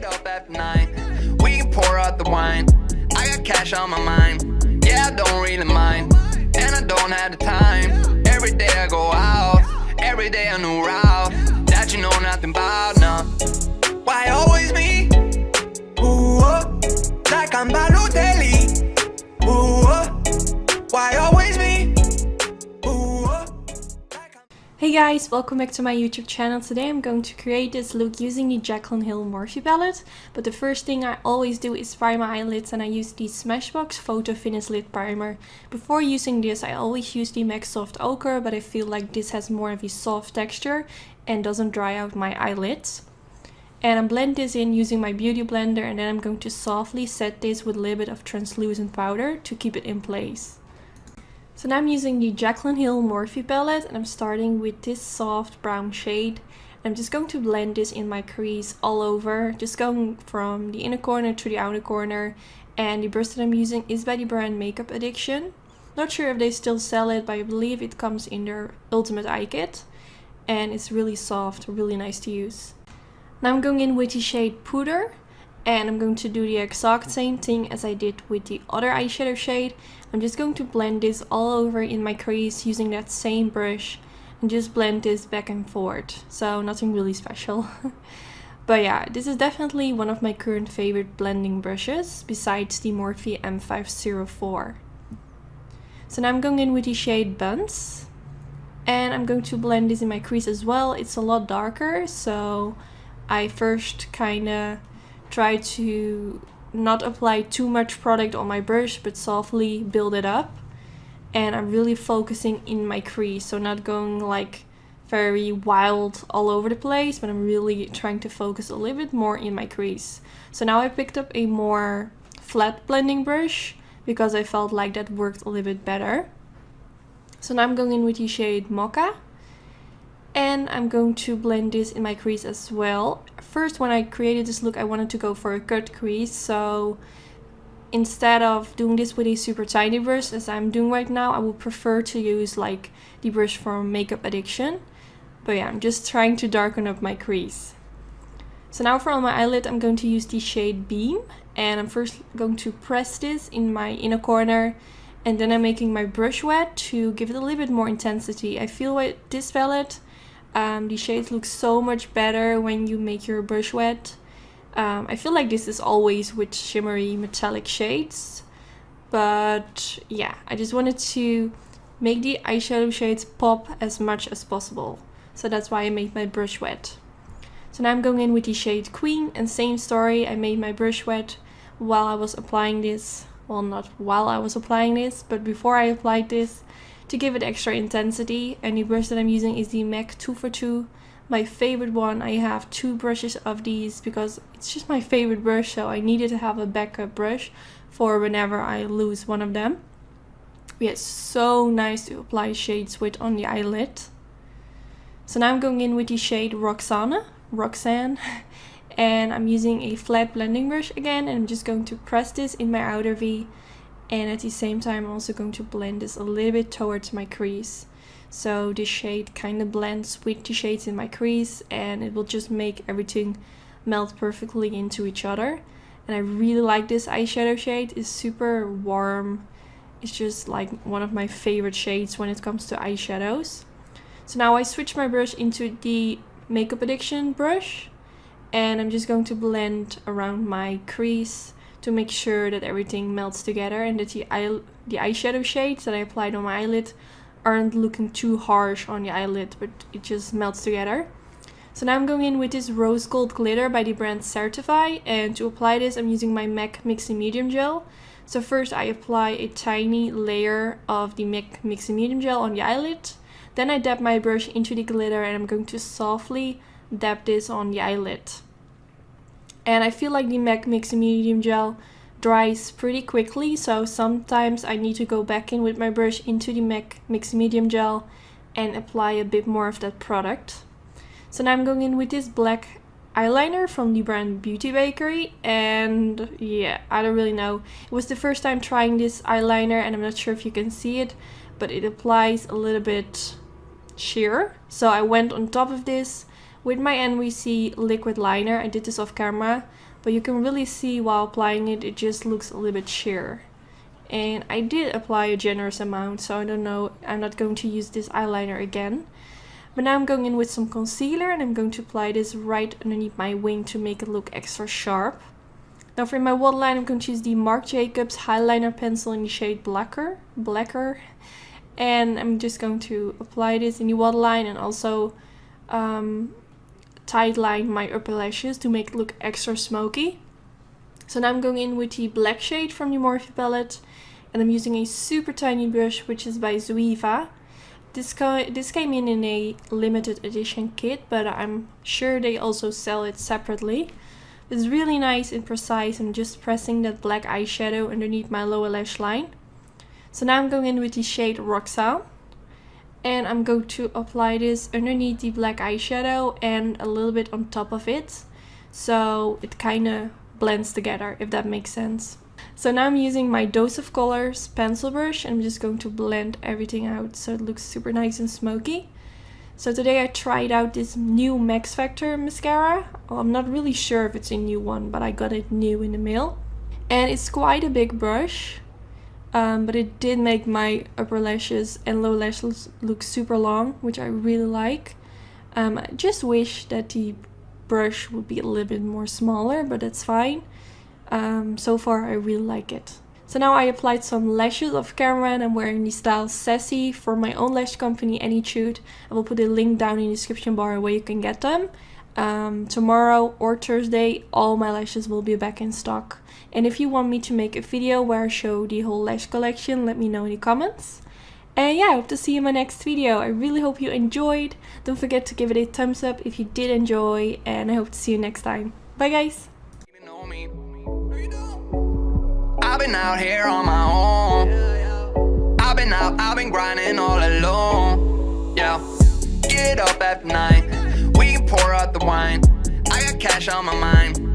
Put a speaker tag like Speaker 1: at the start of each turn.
Speaker 1: it up after 9. We can pour out the wine. I got cash on my mind. Yeah, I don't really mind. And I don't have the time. Every day I go out. Every day a new route that you know nothing about, no. Why always me? Ooh, like I'm Balotelli. Ooh, why always me? Ooh,
Speaker 2: Hey guys, welcome back to my YouTube channel. Today I'm going to create this look using the Jaclyn Hill Morphe palette. But the first thing I always do is prime my eyelids, and I use the Smashbox Photo Finish Lid Primer. Before using this I always use the MAC Soft Ochre, but I feel like this has more of a soft texture and doesn't dry out my eyelids. And I blend this in using my beauty blender, and then I'm going to softly set this with a little bit of translucent powder to keep it in place. So now I'm using the Jaclyn Hill Morphe palette, and I'm starting with this soft brown shade. I'm just going to blend this in my crease all over, just going from the inner corner to the outer corner. And the brush that I'm using is by the brand Makeup Addiction. Not sure if they still sell it, but I believe it comes in their Ultimate Eye Kit. And it's really soft, really nice to use. Now I'm going in with the shade Puder. And I'm going to do the exact same thing as I did with the other eyeshadow shade. I'm just going to blend this all over in my crease using that same brush. And just blend this back and forth. So nothing really special. But yeah, this is definitely one of my current favorite blending brushes, besides the Morphe M504. So now I'm going in with the shade Buns. And I'm going to blend this in my crease as well. It's a lot darker, so I first kinda try to not apply too much product on my brush, but softly build it up. And I'm really focusing in my crease, so not going like very wild all over the place, but I'm really trying to focus a little bit more in my crease. So now I picked up a more flat blending brush because I felt like that worked a little bit better. So now I'm going in with the shade Mocha. And I'm going to blend this in my crease as well. First, when I created this look, I wanted to go for a cut crease. So instead of doing this with a super tiny brush, as I'm doing right now, I would prefer to use like the brush from Makeup Addiction. But yeah, I'm just trying to darken up my crease. So now for on my eyelid, I'm going to use the shade Beam. And I'm first going to press this in my inner corner. And then I'm making my brush wet to give it a little bit more intensity. I feel with this palette, the shades look so much better when you make your brush wet. I feel like this is always with shimmery metallic shades. But yeah, I just wanted to make the eyeshadow shades pop as much as possible. So that's why I made my brush wet. So now I'm going in with the shade Queen, and same story, I made my brush wet while I was applying this. Well, not while I was applying this, but before I applied this, to give it extra intensity. And the brush that I'm using is the MAC 242, my favorite one. I have two brushes of these because it's just my favorite brush, so I needed to have a backup brush for whenever I lose one of them. Yeah, it's so nice to apply shades with on the eyelid. So now I'm going in with the shade Roxanne, and I'm using a flat blending brush again, and I'm just going to press this in my outer V. And at the same time I'm also going to blend this a little bit towards my crease. So this shade kind of blends with the shades in my crease, and it will just make everything melt perfectly into each other. And I really like this eyeshadow shade. It's super warm. It's just like one of my favorite shades when it comes to eyeshadows. So now I switch my brush into the Makeup Addiction brush, and I'm just going to blend around my crease to make sure that everything melts together and that the eyeshadow shades that I applied on my eyelid aren't looking too harsh on the eyelid, but it just melts together. So now I'm going in with this rose gold glitter by the brand Certify, and to apply this I'm using my MAC Mixing Medium Gel. So first I apply a tiny layer of the MAC Mixing Medium Gel on the eyelid, then I dab my brush into the glitter, and I'm going to softly dab this on the eyelid. And I feel like the MAC Mixing Medium Gel dries pretty quickly, so sometimes I need to go back in with my brush into the MAC Mixing Medium Gel and apply a bit more of that product. So now I'm going in with this black eyeliner from the brand Beauty Bakery, and yeah, I don't really know. It was the first time trying this eyeliner, and I'm not sure if you can see it, but it applies a little bit sheer. So I went on top of this with my NYC liquid liner. I did this off camera, but you can really see while applying it, it just looks a little bit sheer. And I did apply a generous amount, so I don't know, I'm not going to use this eyeliner again. But now I'm going in with some concealer, and I'm going to apply this right underneath my wing to make it look extra sharp. Now for my waterline, I'm going to use the Marc Jacobs Highliner Pencil in the shade Blacker. And I'm just going to apply this in the waterline and also tight line my upper lashes to make it look extra smoky. So now I'm going in with the black shade from the Morphe palette, and I'm using a super tiny brush, which is by Zoeva. This came in a limited edition kit, but I'm sure they also sell it separately. It's really nice and precise. I'm just pressing that black eyeshadow underneath my lower lash line. So now I'm going in with the shade Roxanne, and I'm going to apply this underneath the black eyeshadow and a little bit on top of it, so it kind of blends together, if that makes sense. So now I'm using my Dose of Colors pencil brush, and I'm just going to blend everything out so it looks super nice and smoky. So today I tried out this new Max Factor mascara. Well, I'm not really sure if it's a new one, but I got it new in the mail. And it's quite a big brush, but it did make my upper lashes and lower lashes look super long, which I really like. I just wish that the brush would be a little bit more smaller, but that's fine. So far I really like it. So now I applied some lashes off camera, and I'm wearing the style Sassy for my own lash company, Anytude. I will put a link down in the description bar where you can get them. Tomorrow or Thursday all my lashes will be back in stock. And if you want me to make a video where I show the whole lash collection, let me know in the comments. And yeah, I hope to see you in my next video. I really hope you enjoyed. Don't forget to give it a thumbs up if you did enjoy, and I hope to see you next time. Bye guys!
Speaker 1: I've been out here on my own. I've been grinding all alone. Yeah, get up at night, we can pour out the wine. I got cash on my mind.